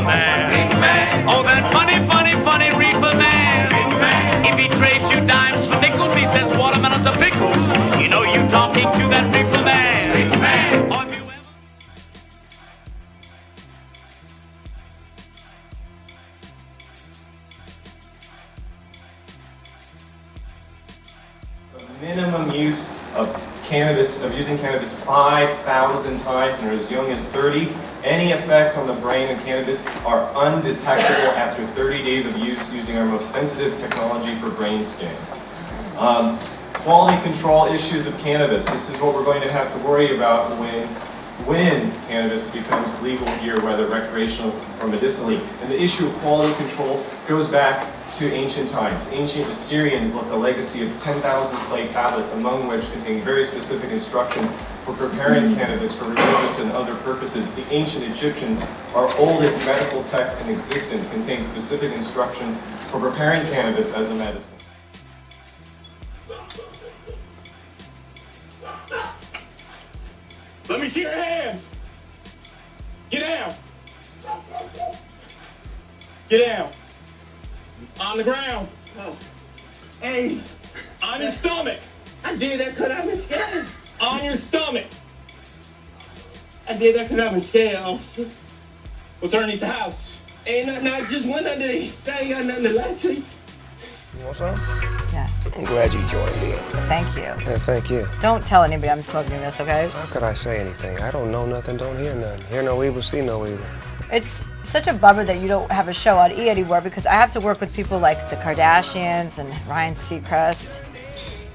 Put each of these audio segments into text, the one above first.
man. Oh, that funny reefer man. If he trades you dimes for nickels, he says watermelons are pickles. You know you talking to that reefer man. Have you ever... Minimum use of cannabis, of using cannabis 5,000 times and as young as 30. Any effects on the brain of cannabis are undetectable after 30 days of use using our most sensitive technology for brain scans. Quality control issues of cannabis. This is what we're going to have to worry about when cannabis becomes legal here, whether recreational or medicinally. And the issue of quality control goes back to ancient times. Ancient Assyrians left a legacy of 10,000 clay tablets, among which contain very specific instructions for preparing cannabis for religious and other purposes. The ancient Egyptians, our oldest medical text in existence, contains specific instructions for preparing cannabis as a medicine. Let me see your hands. Get down. Get down. On the ground. Oh. Hey. On your stomach. I did that because I'm scared. On your stomach. I did that because I'm scared, officer. What's underneath the house? Ain't nothing, I just went underneath. I ain't got nothing to lie to you. You want some? Yeah. I'm glad you joined in. Thank you. Yeah, thank you. Don't tell anybody I'm smoking this, okay? How could I say anything? I don't know nothing, don't hear nothing. Hear no evil, see no evil. It's such a bummer that you don't have a show on E anymore because I have to work with people like the Kardashians and Ryan Seacrest.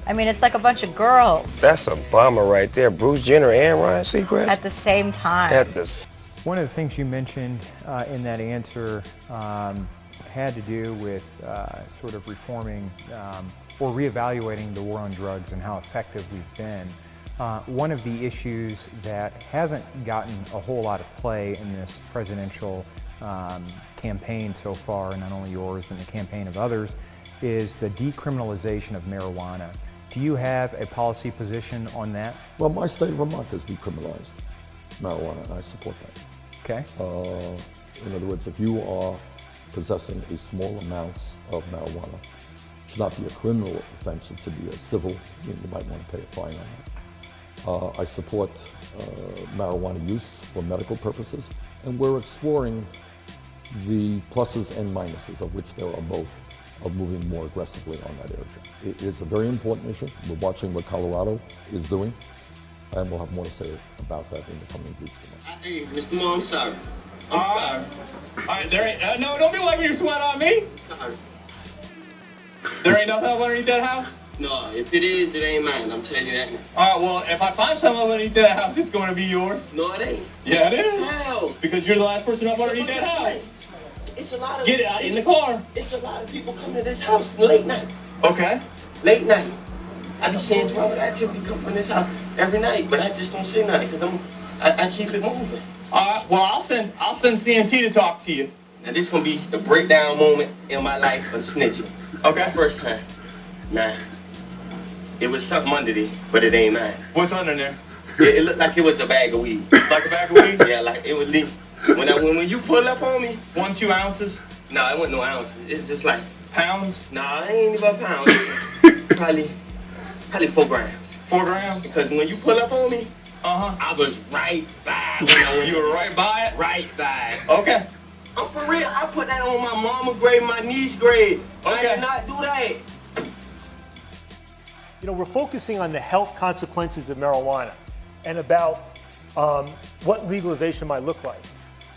I mean, it's like a bunch of girls. That's a bummer right there. Bruce Jenner and Ryan Seacrest? At the same time. At this. One of the things you mentioned in that answer had to do with sort of reforming or reevaluating the war on drugs and how effective we've been. One of the issues that hasn't gotten a whole lot of play in this presidential campaign so far, and not only yours, but the campaign of others, is the decriminalization of marijuana. Do you have a policy position on that? Well, my state of Vermont has decriminalized marijuana, and I support that. Okay. In other words, if you are possessing a small amounts of marijuana, it should not be a criminal offense, it should be a civil. You might want to pay a fine on that. I support marijuana use for medical purposes, and we're exploring the pluses and minuses, of which there are both, of moving more aggressively on that area. It is a very important issue. We're watching what Colorado is doing, and we'll have more to say about that in the coming weeks. Hey, Mr. Moore, I'm sorry. I'm sorry. All right, there ain't, no, don't be wiping your sweat on me. Sorry. There ain't nothing up underneath that house? No, if it is, it ain't mine. I'm telling you that now. All right, well, if I find something underneath that house, it's going to be yours. No, it ain't. Yeah, it is. How? Because you're the last person up underneath that house. It's a lot of... Get it out in the car. It's a lot of people coming to this house late night. Okay. Late night. I be seeing 12 activity come from this house every night, but I just don't see nothing because I keep it moving. All right, well, I'll send CNT to talk to you. Now this gonna be the breakdown moment in my life for snitching. Okay. First time. Nah. It was something under there, but it ain't mine. What's under there? It looked like it was a bag of weed. Like a bag of weed? Yeah, like it was leaf. When you pull up on me. 1-2 ounces? No, it wasn't no ounces. It's just like pounds. Nah, it ain't even pounds. probably 4 grams. 4 grams? Because when you pull up on me, I was right by it. You were right by it? Right by it. Okay. I'm for real. I put that on my mama grade, my niece grade. Okay. I did not do that. You know, we're focusing on the health consequences of marijuana and about what legalization might look like.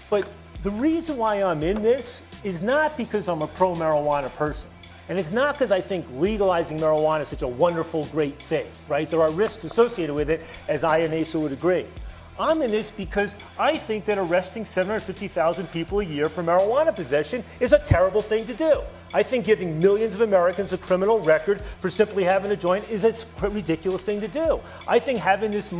But the reason why I'm in this is not because I'm a pro-marijuana person. And it's not because I think legalizing marijuana is such a wonderful, great thing, right? There are risks associated with it, as I and Asa would agree. I'm in this because I think that arresting 750,000 people a year for marijuana possession is a terrible thing to do. I think giving millions of Americans a criminal record for simply having a joint is a ridiculous thing to do. I think having this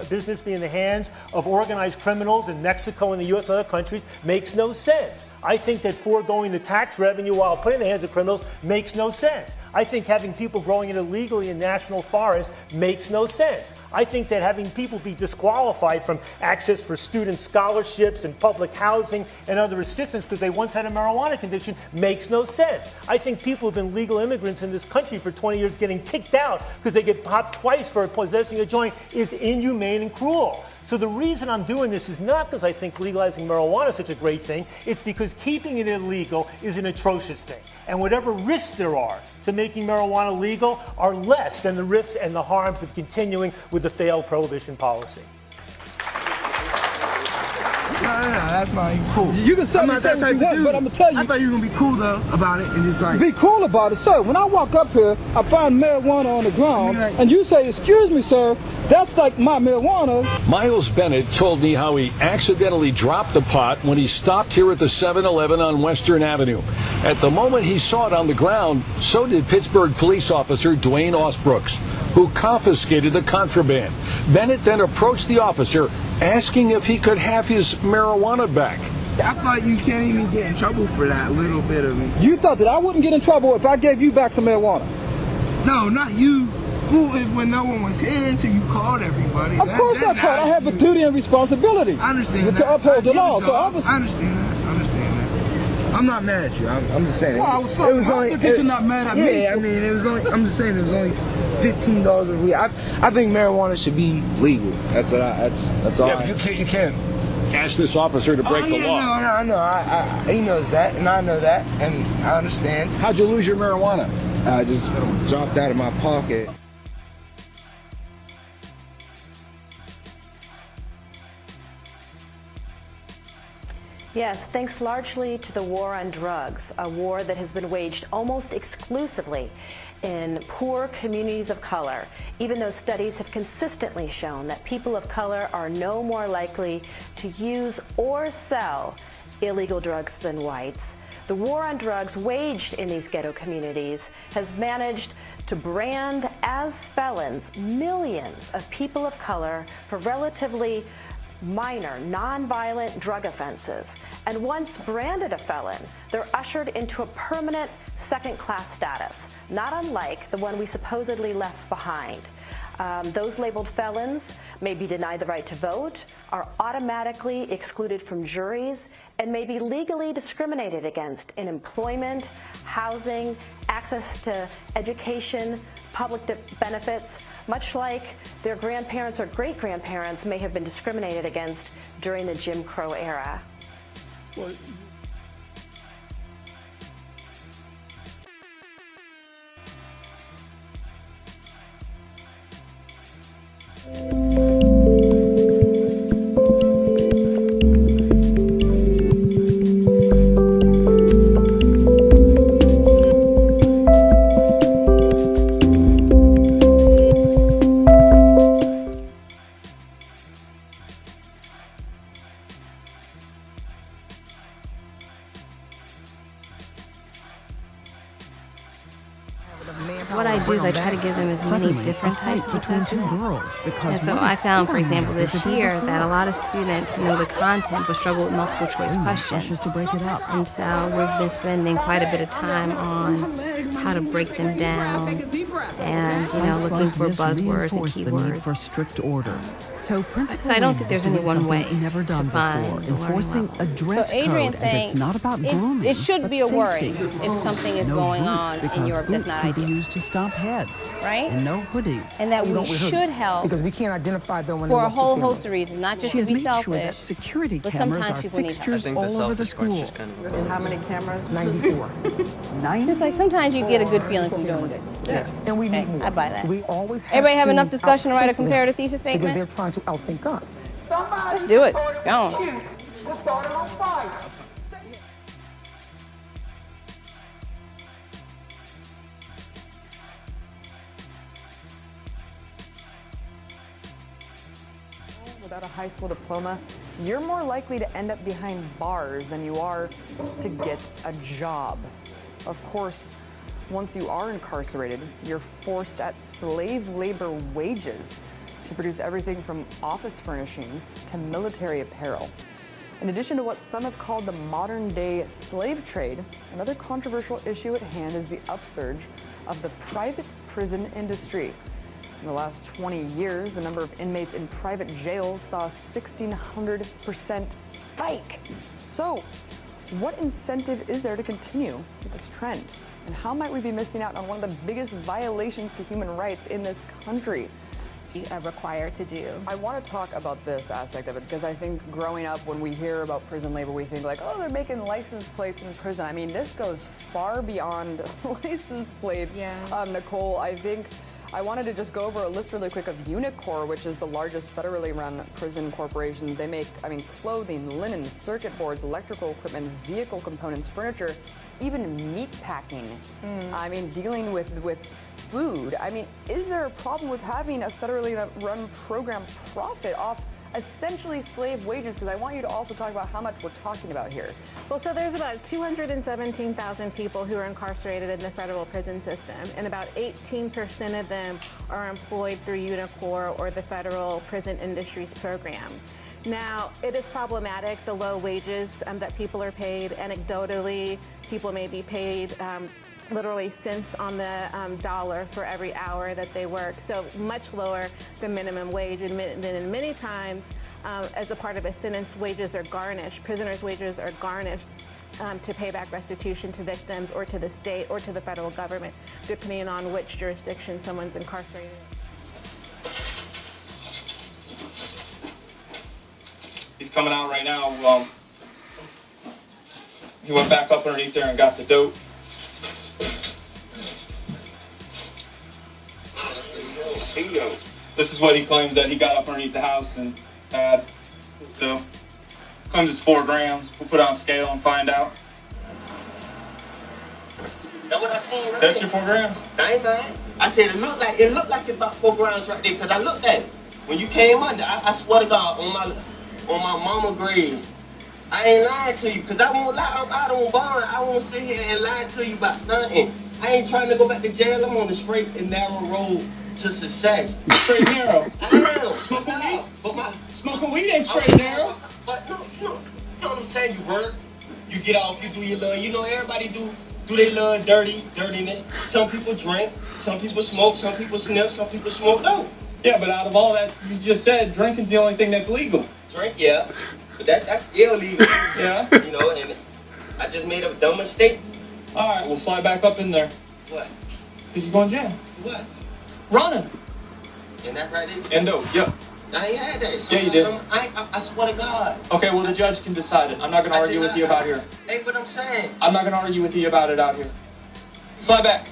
business be in the hands of organized criminals in Mexico and the U.S. and other countries makes no sense. I think that foregoing the tax revenue while putting it in the hands of criminals makes no sense. I think having people growing it illegally in national forests makes no sense. I think that having people be disqualified from access for student scholarships and public housing and other assistance because they once had a marijuana conviction makes no sense. I think people who've been legal immigrants in this country for 20 years getting kicked out because they get popped twice for possessing a joint is inhumane and cruel. So the reason I'm doing this is not because I think legalizing marijuana is such a great thing. It's because keeping it illegal is an atrocious thing. And whatever risks there are to making marijuana legal are less than the risks and the harms of continuing with the failed prohibition policy. No, that's not even cool. You can say what you want, but I'm gonna tell you. I thought you were gonna be cool though about it and just like be cool about it, sir. When I walk up here, I find marijuana on the ground, and you say, "Excuse me, sir, that's like my marijuana." Miles Bennett told me how he accidentally dropped the pot when he stopped here at the 7-Eleven on Western Avenue. At the moment he saw it on the ground, so did Pittsburgh police officer Dwayne Osbrooks, who confiscated the contraband. Bennett then approached the officer, asking if he could have his marijuana back. I thought you can't even get in trouble for that little bit of it. You thought that I wouldn't get in trouble if I gave you back some marijuana? No, not you. When no one was here until you called everybody. Of course I called. I have a duty and responsibility. I understand to uphold the law. So I understand that. I understand that. I'm not mad at you. I'm just saying. Well, I was so that you're not mad at me. Yeah, I mean, it was only. I'm just saying it was only $15 a week. I think marijuana should be legal. That's what that's all. Yeah, but you can't ask this officer to break the law. No, no. He knows that, and I know that, and I understand. How'd you lose your marijuana? I just dropped out of my pocket. Yes, thanks largely to the war on drugs, a war that has been waged almost exclusively in poor communities of color, even though studies have consistently shown that people of color are no more likely to use or sell illegal drugs than whites. The war on drugs waged in these ghetto communities has managed to brand as felons millions of people of color for relatively minor, non-violent drug offenses. And once branded a felon, they're ushered into a permanent second-class status, not unlike the one we supposedly left behind. Those labeled felons may be denied the right to vote, are automatically excluded from juries, and may be legally discriminated against in employment, housing, access to education, public benefits, much like their grandparents or great-grandparents may have been discriminated against during the Jim Crow era. Well, What I do is I try to give them as many different types of assessments. And so I found, for example, this year that a lot of students know the content but struggle with multiple choice questions. And so we've been spending quite a bit of time on how to break them down and, looking for buzzwords and keywords. For strict order. So I don't think there's any one way never done to find before. Enforcing a dress code, and it's not about grooming. It should but be a safety. worry if something is No going boots, on in because Europe boots that's not can be ideal. used to stomp heads. Right? And no hoodies. And that we should help because we can't identify them when for they a walk whole through host cameras. of reasons, not just She to has be made selfish, sure that security but cameras sometimes are people need help. fixtures all over the school. And how many cameras? 94. It's like sometimes you get a good feeling from doing it. Yes, and we need more. I buy that. So we always have Everybody have to enough discussion to write a outthink them comparative thesis statement? because they're trying to outthink us. Let's do it. Go on. We're starting on fire. Without a high school diploma, you're more likely to end up behind bars than you are to get a job. Of course, once you are incarcerated, you're forced at slave labor wages to produce everything from office furnishings to military apparel. In addition to what some have called the modern-day slave trade, another controversial issue at hand is the upsurge of the private prison industry. In the last 20 years, the number of inmates in private jails saw a 1,600% spike. So, what incentive is there to continue with this trend? And how might we be missing out on one of the biggest violations to human rights in this country? Required to do. I want to talk about this aspect of it because I think growing up, when we hear about prison labor, we think like, oh, they're making license plates in prison. I mean, this goes far beyond license plates. Yeah. Nicole, I wanted to just go over a list really quick of Unicor, which is the largest federally run prison corporation. They make, clothing, linen, circuit boards, electrical equipment, vehicle components, furniture, even meat packing. Dealing with food. Is there a problem with having a federally run program profit off essentially slave wages? Because I want you to also talk about how much we're talking about here. Well, so there's about 217,000 people who are incarcerated in the federal prison system, and about 18% of them are employed through Unicor or the Federal Prison Industries Program. Now, it is problematic, the low wages that people are paid. Anecdotally, people may be paid literally cents on the dollar for every hour that they work, so much lower than minimum wage. And many times, as a part of a sentence, wages are garnished. Prisoners' wages are garnished to pay back restitution to victims or to the state or to the federal government, depending on which jurisdiction someone's incarcerated in. He's coming out right now. He went back up underneath there and got the dope. This is what he claims that he got up underneath the house and had. So, claims it's 4 grams. We'll put it on a scale and find out. That's what I seen right That's there. your 4 grams? That ain't bad. I said it looked like it's about 4 grams right there, because I looked at it. When you came under, I swear to God, on my mama grave, I ain't lying to you, because I won't lie. I don't bond. I won't sit here and lie to you about nothing. I ain't trying to go back to jail. I'm on the straight and narrow road to success. Straight and narrow? I am. Smoking weed? But Smoking weed ain't straight and narrow. But no, you know what I'm saying? You work, you get off, you do your little, everybody do they little dirtiness. Some people drink, some people smoke, some people sniff, some people smoke dope. Yeah, but out of all that, you just said drinking's the only thing that's legal. Drink, yeah. But that's illegal. Yeah. And I just made a dumb mistake. All right, we'll slide back up in there. What? Because you're going to jail. What? Running. And that right there? And dope, yep. I ain't had that. So yeah, you did. I swear to God. Okay, well, the judge can decide it. I'm not going to argue with you about here. Hey, but I'm saying. I'm not going to argue with you about it out here. Slide back.